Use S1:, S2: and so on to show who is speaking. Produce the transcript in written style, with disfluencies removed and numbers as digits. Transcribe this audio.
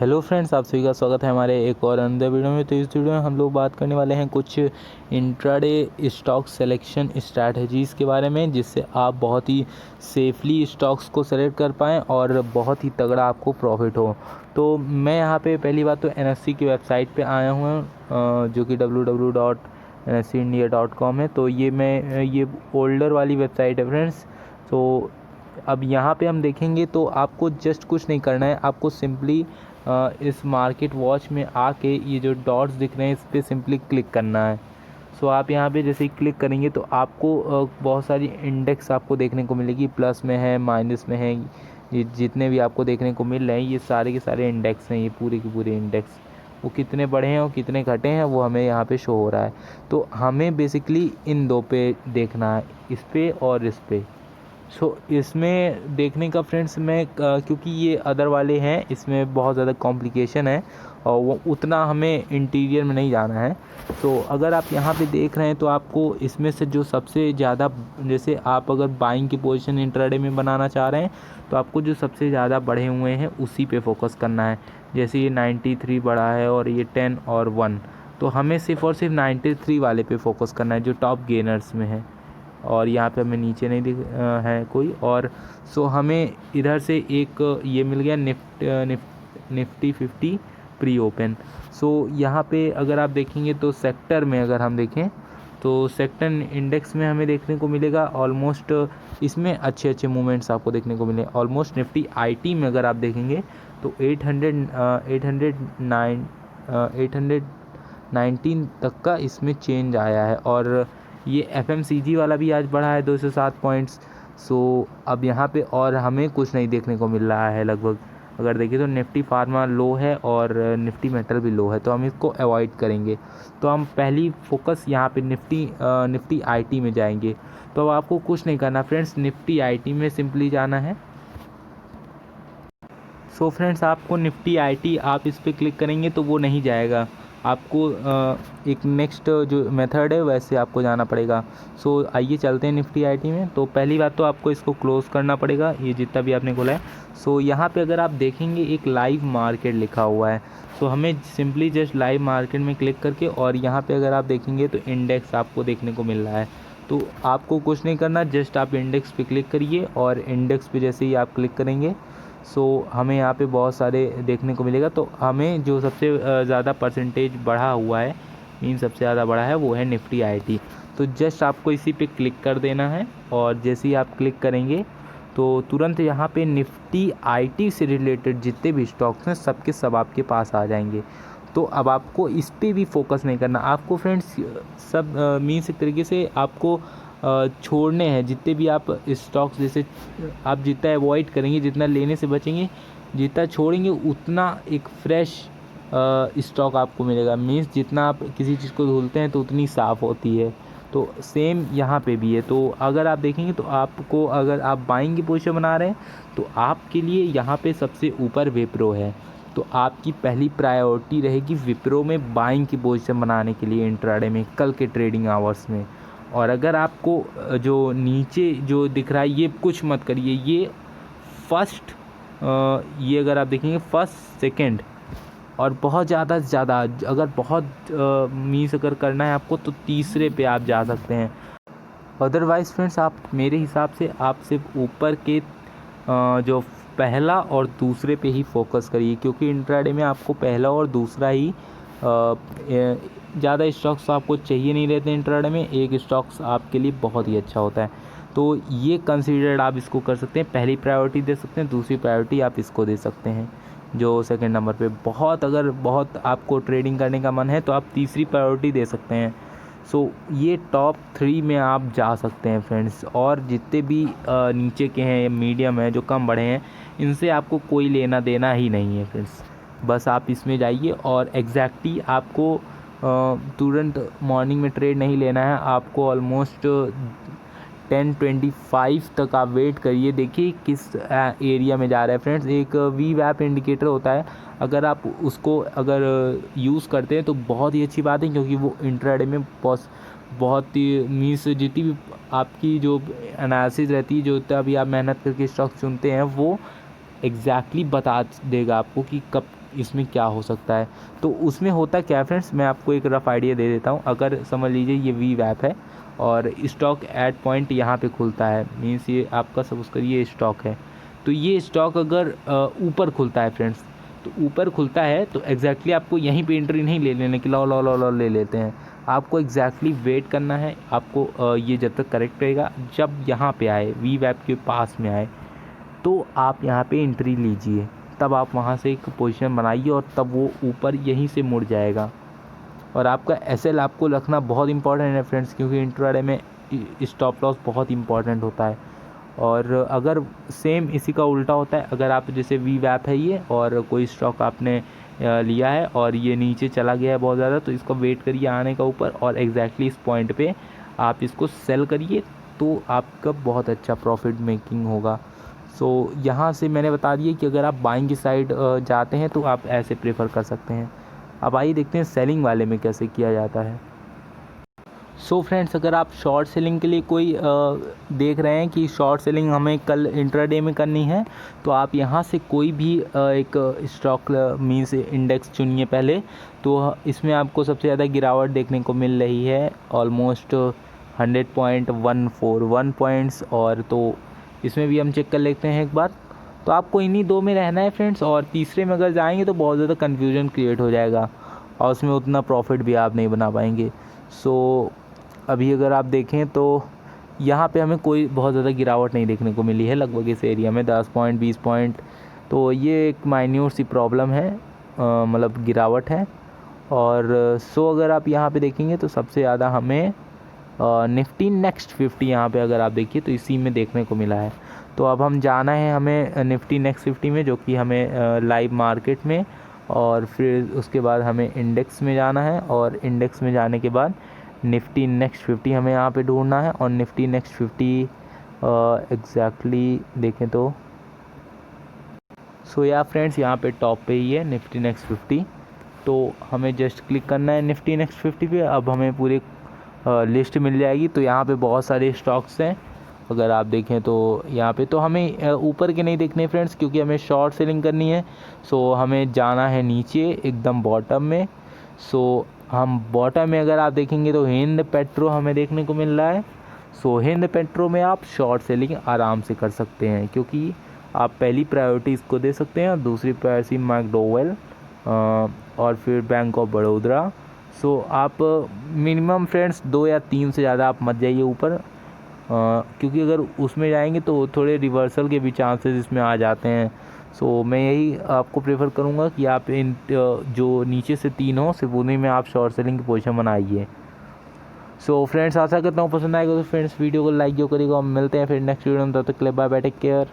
S1: Hello friends, आप सभी का स्वागत है हमारे एक और अंदर वीडियो में। तो इस वीडियो में हम लोग बात करने वाले हैं कुछ इंट्राडे स्टॉक सिलेक्शन स्ट्रैटेजीज़ के बारे में, जिससे आप बहुत ही सेफली स्टॉक्स को सेलेक्ट कर पाएँ और बहुत ही तगड़ा आपको प्रॉफिट हो। तो मैं यहाँ पे पहली बात तो NSE की वेबसाइट पे आया हूँ, जो कि www.nseindia.com है। तो ये ओल्डर वाली वेबसाइट है फ्रेंड्स। तो अब यहाँ पे हम देखेंगे तो आपको जस्ट कुछ नहीं करना है, आपको सिंपली इस मार्केट वॉच में आके ये जो डॉट्स दिख रहे हैं इस पर सिंपली क्लिक करना है। सो आप यहाँ पे जैसे ही क्लिक करेंगे तो आपको बहुत सारी इंडेक्स आपको देखने को मिलेगी, प्लस में है, माइनस में है। ये जितने भी आपको देखने को मिल रहे हैं ये सारे के सारे इंडेक्स हैं, ये पूरे के पूरे इंडेक्स। वो कितने बढ़े हैं और कितने घटे हैं वो हमें यहाँ पे शो हो रहा है। तो हमें बेसिकली इन दो पे देखना है, इस पे और इस पे। इसमें देखने का फ्रेंड्स मैं क्योंकि ये अदर वाले हैं, इसमें बहुत ज़्यादा कॉम्प्लिकेशन है और वो उतना हमें इंटीरियर में नहीं जाना है। तो अगर आप यहाँ पे देख रहे हैं तो आपको इसमें से जो सबसे ज़्यादा, जैसे आप अगर बाइंग की पोजीशन इंट्राडे में बनाना चाह रहे हैं तो आपको जो सबसे ज़्यादा बढ़े हुए हैं उसी पे फोकस करना है। जैसे ये 93 बढ़ा है और ये 10 और 1, तो हमें सिर्फ और सिर्फ 93 वाले पे फोकस करना है जो टॉप गेनर्स में है। और यहाँ पे हमें नीचे नहीं दिख है कोई। और हमें इधर से एक ये मिल गया निफ्टी 50 प्री ओपन। यहाँ पे अगर आप देखेंगे तो सेक्टर में अगर हम देखें तो सेक्टर इंडेक्स में हमें देखने को मिलेगा ऑलमोस्ट, इसमें अच्छे अच्छे मूवमेंट्स आपको देखने को मिले। ऑलमोस्ट निफ्टी आईटी में अगर आप देखेंगे तो 819 तक का इसमें चेंज आया है। और ये FMCG वाला भी आज बढ़ा है 207 पॉइंट्स। अब यहाँ पे और हमें कुछ नहीं देखने को मिल रहा है लगभग। अगर देखिए तो निफ्टी फार्मा लो है और निफ्टी मेटल भी लो है, तो हम इसको अवॉइड करेंगे। तो हम पहली फोकस यहाँ पे निफ्टी आईटी में जाएंगे। तो अब आपको कुछ नहीं करना फ्रेंड्स, निफ्टी आईटी में सिंपली जाना है। फ्रेंड्स, आपको निफ्टी आईटी आप इस पर क्लिक करेंगे तो वो नहीं जाएगा, आपको एक नेक्स्ट जो मेथड है वैसे आपको जाना पड़ेगा। आइए चलते हैं निफ्टी आईटी में। तो पहली बात तो आपको इसको क्लोज़ करना पड़ेगा, ये जितना भी आपने खोला है। यहाँ पे अगर आप देखेंगे एक लाइव मार्केट लिखा हुआ है। हमें सिंपली जस्ट लाइव मार्केट में क्लिक करके, और यहाँ पे अगर आप देखेंगे तो इंडेक्स आपको देखने को मिल रहा है। तो आपको कुछ नहीं करना, जस्ट आप इंडेक्स पे क्लिक करिए और इंडेक्स पे जैसे ही आप क्लिक करेंगे हमें यहाँ पे बहुत सारे देखने को मिलेगा। तो हमें जो सबसे ज़्यादा परसेंटेज बढ़ा हुआ है, सबसे ज़्यादा बढ़ा है वो है निफ्टी आईटी। तो जस्ट आपको इसी पे क्लिक कर देना है और जैसे ही आप क्लिक करेंगे तो तुरंत यहाँ पे निफ्टी आईटी से रिलेटेड जितने भी स्टॉक्स हैं सबके सब आपके पास आ जाएंगे। तो अब आपको इस पर भी फोकस नहीं करना, आपको फ्रेंड्स सब मीन्स एक तरीके से आपको छोड़ने हैं जितने भी आप स्टॉक्स। जैसे आप जितना अवॉइड करेंगे, जितना लेने से बचेंगे, जितना छोड़ेंगे उतना एक फ्रेश स्टॉक आपको मिलेगा। मीन्स जितना आप किसी चीज़ को धुलते हैं तो उतनी साफ़ होती है। तो सेम यहाँ पे भी है। तो अगर आप देखेंगे तो आपको, अगर आप बाइंग की पोजीशन बना रहे हैं तो आपके लिए यहाँ पे सबसे ऊपर विप्रो है। तो आपकी पहली प्रायोरिटी रहेगी विप्रो में बाइंग की पोजीशन बनाने के लिए इंट्राडे में, कल के ट्रेडिंग आवर्स में। और अगर आपको जो नीचे जो दिख रहा है ये कुछ मत करिए, ये फर्स्ट, ये अगर आप देखेंगे फर्स्ट सेकंड, और बहुत ज़्यादा से ज़्यादा अगर बहुत मीन्स अगर करना है आपको तो तीसरे पे आप जा सकते हैं। अदरवाइज़ फ्रेंड्स, आप मेरे हिसाब से आप सिर्फ ऊपर के जो पहला और दूसरे पे ही फोकस करिए, क्योंकि इंट्राडे में आपको पहला और दूसरा ही ज़्यादा स्टॉक्स आपको चाहिए नहीं रहते। इंट्राडे में एक स्टॉक्स आपके लिए बहुत ही अच्छा होता है। तो ये कंसीडर्ड आप इसको कर सकते हैं, पहली प्रायोरिटी दे सकते हैं, दूसरी प्रायोरिटी आप इसको दे सकते हैं जो सेकंड नंबर पे। अगर बहुत आपको ट्रेडिंग करने का मन है तो आप तीसरी प्रायोरिटी दे सकते हैं। ये टॉप 3 में आप जा सकते हैं फ्रेंड्स। और जितने भी नीचे के हैं, मीडियम है, जो कम बढ़े हैं, इनसे आपको कोई लेना देना ही नहीं है फ्रेंड्स। बस आप इसमें जाइए और एग्जैक्टली आपको तुरंत मॉर्निंग में ट्रेड नहीं लेना है, आपको ऑलमोस्ट 10:25 तक आप वेट करिए। देखिए किस एरिया में जा रहा है फ्रेंड्स। एक VWAP इंडिकेटर होता है, अगर आप उसको अगर यूज़ करते हैं तो बहुत ही अच्छी बात है, क्योंकि वो इंट्राडे में बहुत ही मीन्स जितनी भी आपकी जो एनालिसिस रहती है, जो अभी आप मेहनत करके स्टॉक चुनते हैं, वो एग्जैक्टली बता देगा आपको कि कब इसमें क्या हो सकता है। तो उसमें होता क्या है फ्रेंड्स, मैं आपको एक रफ आइडिया दे देता हूँ। अगर समझ लीजिए ये वी वैप है और स्टॉक एट पॉइंट यहाँ पे खुलता है, मीन्स ये आपका सपोज करिए स्टॉक है, तो ये स्टॉक अगर ऊपर खुलता है फ्रेंड्स, तो ऊपर खुलता है तो एग्जैक्टली आपको यहीं पे एंट्री नहीं ले लेने की, लो ले लेते हैं। आपको एग्जैक्टली वेट करना है, आपको ये जब तक करेक्ट रहेगा, जब यहाँ पे आए वी वैप के पास में आए तो आप यहाँ पे एंट्री लीजिए, तब आप वहाँ से एक पोजीशन बनाइए और तब वो ऊपर यहीं से मुड़ जाएगा। और आपका एसएल आपको रखना बहुत इंपॉर्टेंट है फ्रेंड्स, क्योंकि इंट्राडे में स्टॉप लॉस बहुत इंपॉर्टेंट होता है। और अगर सेम इसी का उल्टा होता है, अगर आप जैसे वी वैप है ये और कोई स्टॉक आपने लिया है और ये नीचे चला गया है बहुत ज़्यादा, तो इसका वेट करिए आने का ऊपर और एग्जैक्टली इस पॉइंट पे आप इसको सेल करिए, तो आपका बहुत अच्छा प्रॉफिट मेकिंग होगा। सो यहाँ से मैंने बता दिया कि अगर आप बाइंग की साइड जाते हैं तो आप ऐसे प्रेफर कर सकते हैं। अब आइए देखते हैं सेलिंग वाले में कैसे किया जाता है। सो फ्रेंड्स, अगर आप शॉर्ट सेलिंग के लिए कोई देख रहे हैं कि शॉर्ट सेलिंग हमें कल इंट्राडे में करनी है, तो आप यहाँ से कोई भी एक स्टॉक मीन्स इंडेक्स चुनिए पहले। तो इसमें आपको सबसे ज़्यादा गिरावट देखने को मिल रही है, ऑलमोस्ट 100.141 पॉइंट्स। और तो इसमें भी हम चेक कर लेते हैं एक बार। तो आपको इन्हीं दो में रहना है फ्रेंड्स, और तीसरे में अगर जाएंगे तो बहुत ज़्यादा कन्फ्यूजन क्रिएट हो जाएगा और उसमें उतना प्रॉफिट भी आप नहीं बना पाएंगे। सो अभी अगर आप देखें तो यहाँ पे हमें कोई बहुत ज़्यादा गिरावट नहीं देखने को मिली है, लगभग इस एरिया में 10 पॉइंट 20 पॉइंट। तो ये एक माइन्यूट सी प्रॉब्लम है, मतलब गिरावट है। और अगर आप यहाँ पे देखेंगे तो सबसे ज़्यादा हमें निफ्टी नेक्स्ट 50 यहाँ पे अगर आप देखिए तो इसी में देखने को मिला है। तो अब हम जाना है हमें निफ्टी नेक्स्ट 50 में, जो कि हमें लाइव मार्केट में, और फिर उसके बाद हमें इंडेक्स में जाना है, और इंडेक्स में जाने के बाद निफ्टी नेक्स्ट 50 हमें यहाँ पे ढूंढना है। और निफ्टी नेक्स्ट 50 एग्जैक्टली देखें तो या फ्रेंड्स यहाँ पे टॉप पे ही है निफ्टी नेक्स्ट 50। तो हमें जस्ट क्लिक करना है निफ्टी नेक्स्ट 50 पे। अब हमें पूरी लिस्ट मिल जाएगी। तो यहाँ पे बहुत सारे स्टॉक्स हैं, अगर आप देखें तो यहाँ पे तो हमें ऊपर के नहीं देखने फ्रेंड्स, क्योंकि हमें शॉर्ट सेलिंग करनी है। हमें जाना है नीचे एकदम बॉटम में। हम बॉटम में अगर आप देखेंगे तो हिंद पेट्रो हमें देखने को मिल रहा है। हिंद पेट्रो में आप शॉर्ट सेलिंग आराम से कर सकते हैं, क्योंकि आप पहली प्रायोरिटी इसको दे सकते हैं और दूसरी प्रायोरिटी मैकडोवेल और फिर बैंक ऑफ बड़ौदा। आप मिनिमम फ्रेंड्स 2 या 3 से ज़्यादा आप मत जाइए ऊपर, क्योंकि अगर उसमें जाएंगे तो थोड़े रिवर्सल के भी चांसेस इसमें आ जाते हैं। मैं यही आपको प्रेफर करूँगा कि आप इन जो नीचे से 3 हो सिर्फ उन्हीं में आप शॉर्ट सेलिंग की पोजीशन बनाइए। फ्रेंड्स, आशा करता हूँ पसंद आएगा। तो फ्रेंड्स वीडियो को लाइक जो करेगा, हम मिलते हैं फिर नेक्स्ट वीडियो में। तब तक के लिए बाय बाय, टेक केयर।